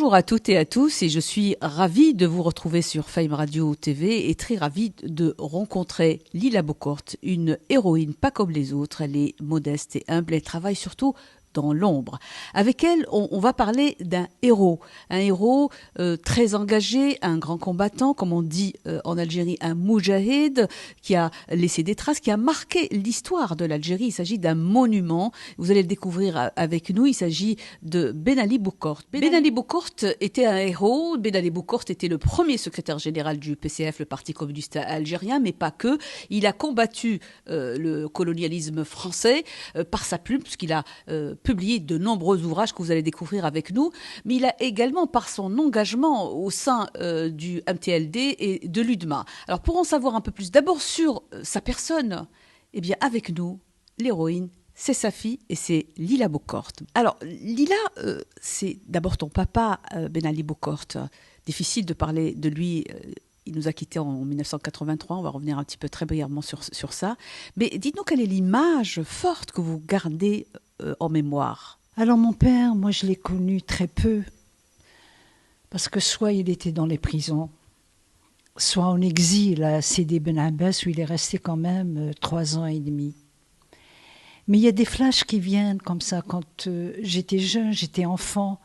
Bonjour à toutes et à tous et je suis ravie de vous retrouver sur Fame Radio TV et très ravie de rencontrer Lila Bokort, une héroïne pas comme les autres. Elle est modeste et humble, elle travaille surtout dans l'ombre. Avec elle, on va parler d'un héros très engagé, un grand combattant, comme on dit en Algérie, un moujahid, qui a laissé des traces, qui a marqué l'histoire de l'Algérie. Il s'agit d'un monument. Vous allez le découvrir avec nous. Il s'agit de Ben Ali Bokort. Ben Ali Bokort était un héros. Ben Ali Bokort était le premier secrétaire général du PCF, le Parti communiste algérien, mais pas que. Il a combattu le colonialisme français par sa plume, puisqu'il a publié de nombreux ouvrages que vous allez découvrir avec nous, mais il a également, par son engagement au sein du MTLD et de l'UDMA. Alors, pour en savoir un peu plus, d'abord sur sa personne, eh bien, avec nous, l'héroïne, c'est sa fille et c'est Lila Bokort. Alors, Lila, c'est d'abord ton papa, Ben Ali Bokort. Difficile de parler de lui. Il nous a quittés en 1983, on va revenir un petit peu très brièvement sur ça. Mais dites-nous quelle est l'image forte que vous gardez en mémoire. Alors mon père, moi je l'ai connu très peu, parce que soit il était dans les prisons, soit en exil à Sidi Ben Abbas, où il est resté quand même 3 ans et demi. Mais il y a des flashs qui viennent comme ça, quand j'étais jeune, j'étais enfant,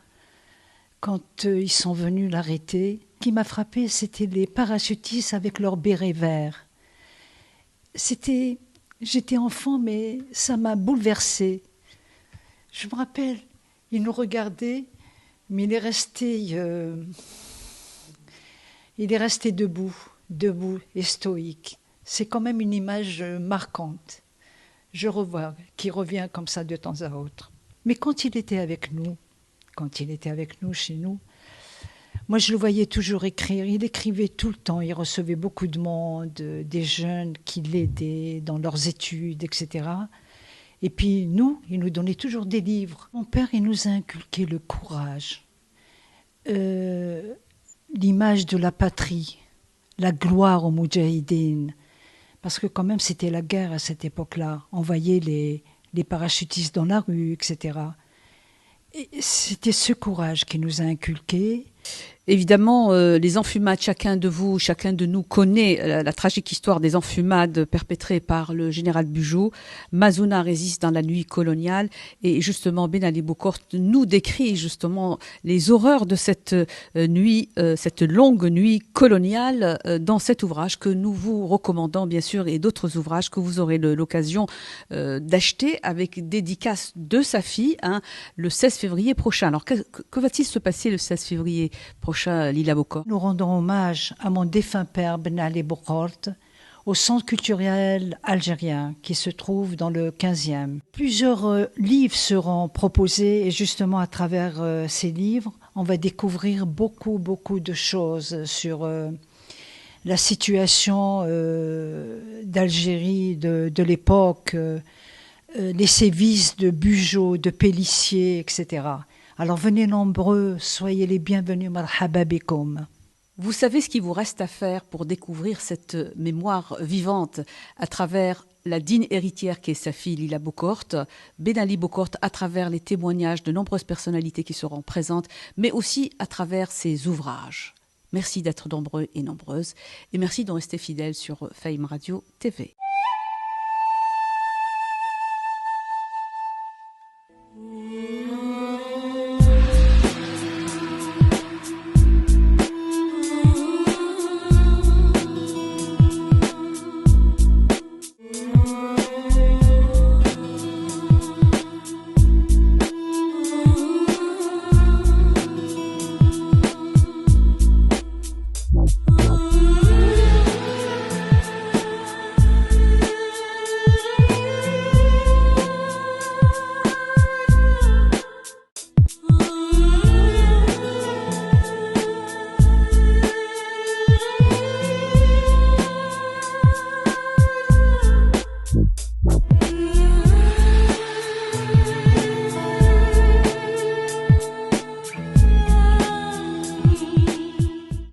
quand ils sont venus l'arrêter. Ce qui m'a frappé, c'était les parachutistes avec leurs bérets verts. J'étais enfant, mais ça m'a bouleversée. Je me rappelle, il nous regardait, mais il est resté debout et stoïque. C'est quand même une image marquante. Qui revient comme ça de temps à autre. Mais quand il était avec nous chez nous, moi je le voyais toujours écrire. Il écrivait tout le temps, il recevait beaucoup de monde, des jeunes qui l'aidaient dans leurs études, etc. Et puis il nous donnait toujours des livres. Mon père, il nous a inculqué le courage, l'image de la patrie, la gloire aux moudjahidines. Parce que quand même, c'était la guerre à cette époque-là. On voyait les parachutistes dans la rue, etc. Et c'était ce courage qui nous a inculqué. Évidemment, les enfumades, chacun de nous connaît la tragique histoire des enfumades perpétrées par le général Bugeaud. Mazouna résiste dans la nuit coloniale et justement Ben Ali Bokort nous décrit justement les horreurs de cette nuit, cette longue nuit coloniale dans cet ouvrage que nous vous recommandons bien sûr et d'autres ouvrages que vous aurez l'occasion d'acheter avec dédicace de sa fille le 16 février prochain. Alors que va-t-il se passer le 16 février prochain? Lila Bokort. Nous rendons hommage à mon défunt père Ben Ali Bokort au centre culturel algérien qui se trouve dans le 15e. Plusieurs livres seront proposés et justement à travers ces livres, on va découvrir beaucoup de choses sur la situation d'Algérie de l'époque, les sévices de Bugeaud, de Pélissier, etc. Alors venez nombreux, soyez les bienvenus, marhaba bikoum. Vous savez ce qu'il vous reste à faire pour découvrir cette mémoire vivante à travers la digne héritière qui est sa fille Lila Bokort, Ben Ali Bokort à travers les témoignages de nombreuses personnalités qui seront présentes, mais aussi à travers ses ouvrages. Merci d'être nombreux et nombreuses et merci de rester fidèles sur Fame Radio TV.